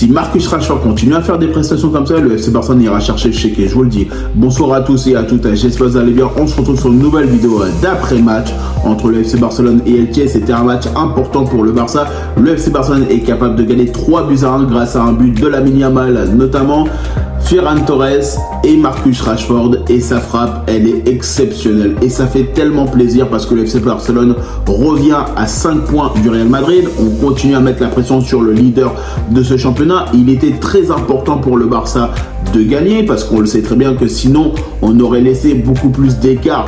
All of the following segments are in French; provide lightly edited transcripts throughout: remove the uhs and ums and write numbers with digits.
Si Marcus Rashford continue à faire des prestations comme ça, le FC Barcelone ira chercher le chèque. Et je vous le dis, bonsoir à tous et à toutes, j'espère que vous allez bien. On se retrouve sur une nouvelle vidéo d'après-match entre le FC Barcelone et Elche. C'était un match important pour le Barça. Le FC Barcelone est capable de gagner 3-1 grâce à un but de Lamine Yamal, notamment Ferran Torres et Marcus Rashford, et sa frappe, elle est exceptionnelle et ça fait tellement plaisir parce que le FC Barcelone revient à 5 points du Real Madrid. On continue à mettre la pression sur le leader de ce championnat. Il était très important pour le Barça de gagner parce qu'on le sait très bien que sinon on aurait laissé beaucoup plus d'écart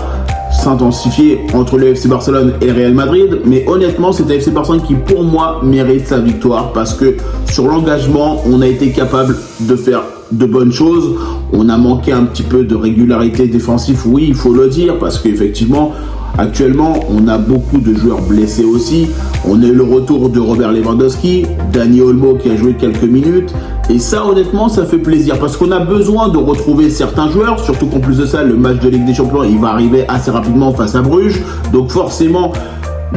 s'intensifier entre le FC Barcelone et le Real Madrid. Mais honnêtement, c'est le FC Barcelone qui pour moi mérite sa victoire parce que sur l'engagement, on a été capable de faire de bonnes choses. On a manqué un petit peu de régularité défensive, oui, il faut le dire, parce qu'effectivement, actuellement, on a beaucoup de joueurs blessés aussi. On a eu le retour de Robert Lewandowski, Dani Olmo qui a joué quelques minutes. Et ça, honnêtement, ça fait plaisir parce qu'on a besoin de retrouver certains joueurs, surtout qu'en plus de ça, le match de Ligue des Champions, il va arriver assez rapidement face à Bruges. Donc forcément,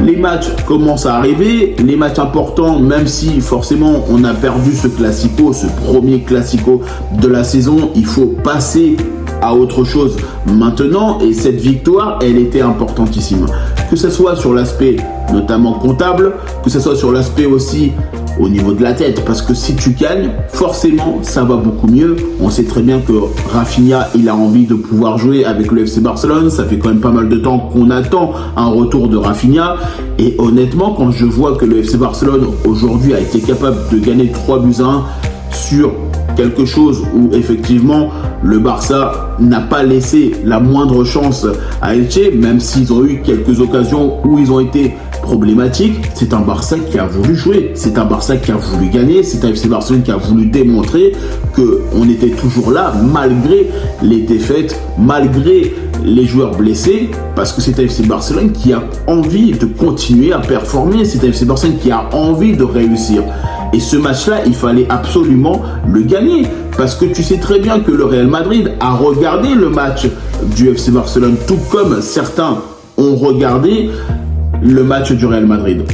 les matchs commencent à arriver, les matchs importants, même si forcément on a perdu ce classico, ce premier classico de la saison, il faut passer à autre chose maintenant et cette victoire, elle était importantissime. Que ce soit sur l'aspect notamment comptable, que ce soit sur l'aspect aussi au niveau de la tête, parce que si tu gagnes, forcément, ça va beaucoup mieux. On sait très bien que Rafinha, il a envie de pouvoir jouer avec le FC Barcelone. Ça fait quand même pas mal de temps qu'on attend un retour de Rafinha. Et honnêtement, quand je vois que le FC Barcelone, aujourd'hui, a été capable de gagner 3-1 sur quelque chose où effectivement le Barça n'a pas laissé la moindre chance à Elche, même s'ils ont eu quelques occasions où ils ont été problématiques. C'est un Barça qui a voulu jouer, c'est un Barça qui a voulu gagner, c'est un FC Barcelone qui a voulu démontrer qu'on était toujours là malgré les défaites, malgré les joueurs blessés, parce que c'est un FC Barcelone qui a envie de continuer à performer, c'est un FC Barcelone qui a envie de réussir. Et ce match-là, il fallait absolument le gagner. Parce que tu sais très bien que le Real Madrid a regardé le match du FC Barcelone, tout comme certains ont regardé le match du Real Madrid.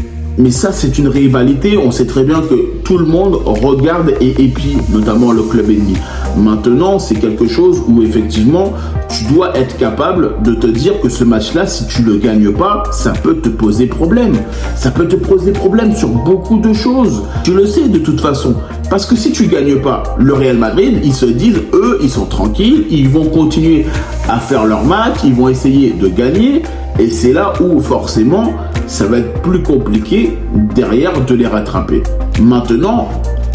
Mais ça, c'est une rivalité. On sait très bien que tout le monde regarde et épie, notamment le club ennemi. Maintenant, c'est quelque chose où effectivement, tu dois être capable de te dire que ce match-là, si tu ne le gagnes pas, ça peut te poser problème. Ça peut te poser problème sur beaucoup de choses. Tu le sais de toute façon. Parce que si tu ne gagnes pas le Real Madrid, ils se disent, eux, ils sont tranquilles, ils vont continuer à faire leur match, ils vont essayer de gagner. Et c'est là où forcément, ça va être plus compliqué derrière de les rattraper. Maintenant,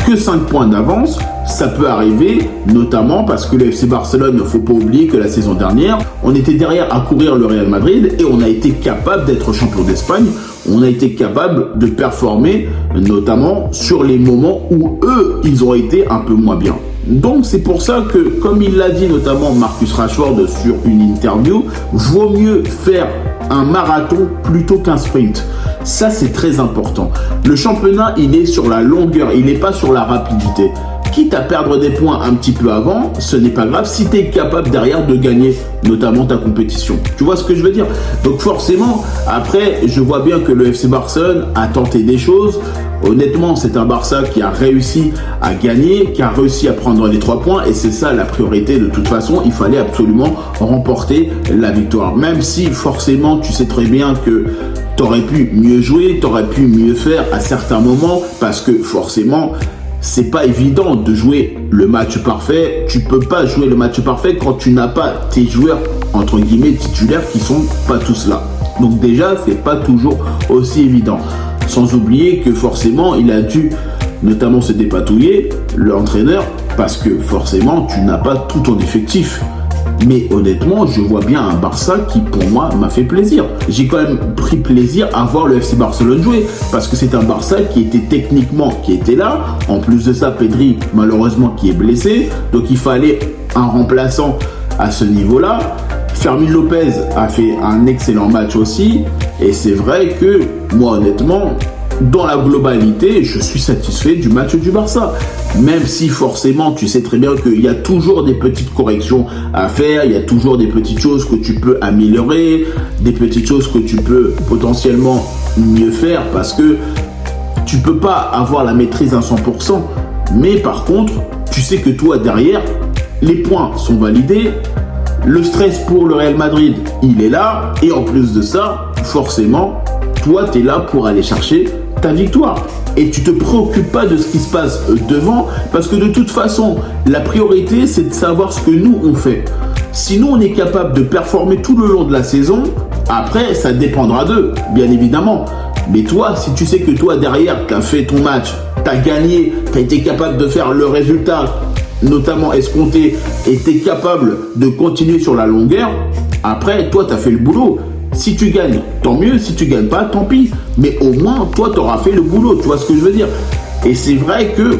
que 5 points d'avance, ça peut arriver, notamment parce que le FC Barcelone, il ne faut pas oublier que la saison dernière, on était derrière à courir le Real Madrid et on a été capable d'être champion d'Espagne. On a été capable de performer, notamment sur les moments où eux, ils ont été un peu moins bien. Donc c'est pour ça que, comme il l'a dit notamment Marcus Rashford sur une interview, vaut mieux faire un marathon plutôt qu'un sprint. Ça, c'est très important. Le championnat, il est sur la longueur, il n'est pas sur la rapidité. Quitte à perdre des points un petit peu avant, ce n'est pas grave si tu es capable derrière de gagner notamment ta compétition. Tu vois ce que je veux dire? Donc forcément, après, je vois bien que le FC Barcelone a tenté des choses. Honnêtement, c'est un Barça qui a réussi à gagner, qui a réussi à prendre les 3 points et c'est ça la priorité de toute façon. Il fallait absolument remporter la victoire. Même si forcément, tu sais très bien que tu aurais pu mieux jouer, tu aurais pu mieux faire à certains moments parce que forcément, c'est pas évident de jouer le match parfait. Tu peux pas jouer le match parfait quand tu n'as pas tes joueurs entre guillemets titulaires qui sont pas tous là. Donc déjà, c'est pas toujours aussi évident. Sans oublier que forcément, il a dû notamment se dépatouiller, l'entraîneur, parce que forcément, tu n'as pas tout ton effectif. Mais honnêtement, je vois bien un Barça qui, pour moi, m'a fait plaisir. J'ai quand même pris plaisir à voir le FC Barcelone jouer, parce que c'est un Barça qui était techniquement, qui était là. En plus de ça, Pedri, malheureusement, qui est blessé. Donc, il fallait un remplaçant à ce niveau-là. Fermin Lopez a fait un excellent match aussi. Et c'est vrai que, moi, honnêtement, dans la globalité, je suis satisfait du match du Barça. Même si forcément, tu sais très bien qu'il y a toujours des petites corrections à faire, il y a toujours des petites choses que tu peux améliorer, des petites choses que tu peux potentiellement mieux faire parce que tu peux pas avoir la maîtrise à 100%. Mais par contre, tu sais que toi, derrière, les points sont validés. Le stress pour le Real Madrid, il est là. Et en plus de ça, forcément, toi, tu es là pour aller chercher ta victoire. Et tu te préoccupes pas de ce qui se passe devant, parce que de toute façon, la priorité, c'est de savoir ce que nous, on fait. Si nous, on est capable de performer tout le long de la saison, après, ça dépendra d'eux, bien évidemment. Mais toi, si tu sais que toi, derrière, tu as fait ton match, tu as gagné, tu as été capable de faire le résultat, notamment escompté, et tu es capable de continuer sur la longueur, après, toi, tu as fait le boulot. Si tu gagnes, tant mieux. Si tu gagnes pas, tant pis. Mais au moins, toi, tu auras fait le boulot. Tu vois ce que je veux dire? Et c'est vrai que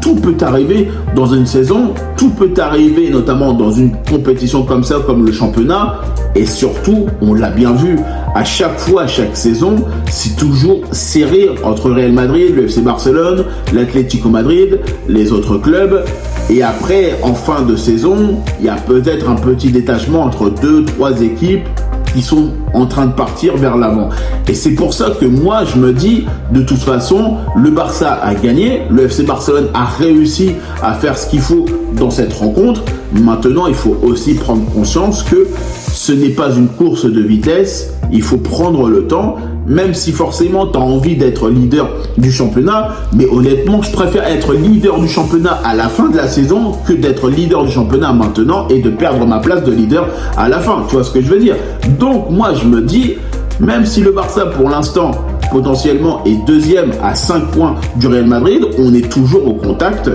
tout peut arriver dans une saison. Tout peut arriver, notamment dans une compétition comme ça, comme le championnat. Et surtout, on l'a bien vu, à chaque fois, à chaque saison, c'est toujours serré entre Real Madrid, le FC Barcelone, l'Atlético Madrid, les autres clubs. Et après, en fin de saison, il y a peut-être un petit détachement entre 2-3 équipes qui sont en train de partir vers l'avant. Et c'est pour ça que moi, je me dis, de toute façon, le Barça a gagné, le FC Barcelone a réussi à faire ce qu'il faut dans cette rencontre. Maintenant, il faut aussi prendre conscience que ce n'est pas une course de vitesse, il faut prendre le temps, même si forcément tu as envie d'être leader du championnat, mais honnêtement, je préfère être leader du championnat à la fin de la saison que d'être leader du championnat maintenant et de perdre ma place de leader à la fin, tu vois ce que je veux dire? Donc moi, je me dis, même si le Barça, pour l'instant, potentiellement est deuxième à 5 points du Real Madrid, on est toujours au contact,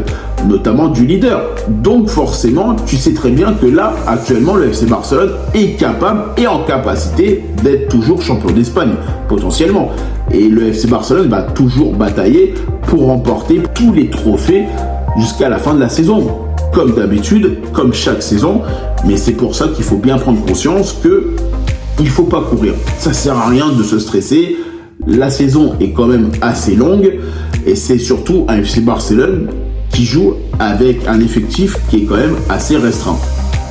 notamment du leader. Donc forcément, tu sais très bien que là, actuellement, le FC Barcelone est capable et en capacité d'être toujours champion d'Espagne, potentiellement. Et le FC Barcelone va toujours batailler pour remporter tous les trophées jusqu'à la fin de la saison. Comme d'habitude, comme chaque saison. Mais c'est pour ça qu'il faut bien prendre conscience que il ne faut pas courir. Ça sert à rien de se stresser. La saison est quand même assez longue et c'est surtout un FC Barcelone qui joue avec un effectif qui est quand même assez restreint,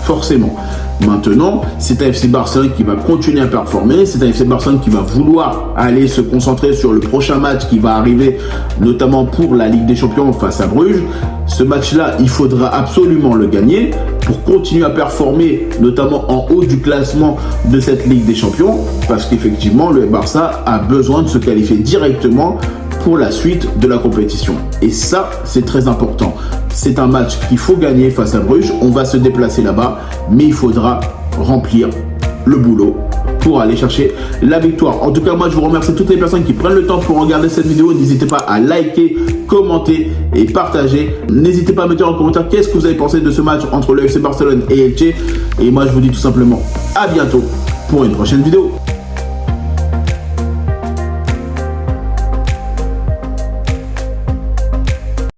forcément. Maintenant, c'est un FC Barcelone qui va continuer à performer, c'est un FC Barcelone qui va vouloir aller se concentrer sur le prochain match qui va arriver, notamment pour la Ligue des Champions face à Bruges. Ce match-là, il faudra absolument le gagner pour continuer à performer, notamment en haut du classement de cette Ligue des Champions, parce qu'effectivement, le Barça a besoin de se qualifier directement pour la suite de la compétition. Et ça, c'est très important. C'est un match qu'il faut gagner face à Bruges. On va se déplacer là-bas, mais il faudra remplir le boulot pour aller chercher la victoire. En tout cas, moi, je vous remercie toutes les personnes qui prennent le temps pour regarder cette vidéo. N'hésitez pas à liker, commenter et partager. N'hésitez pas à me dire en commentaire qu'est-ce que vous avez pensé de ce match entre le FC Barcelone et Elche. Et moi, je vous dis tout simplement à bientôt pour une prochaine vidéo.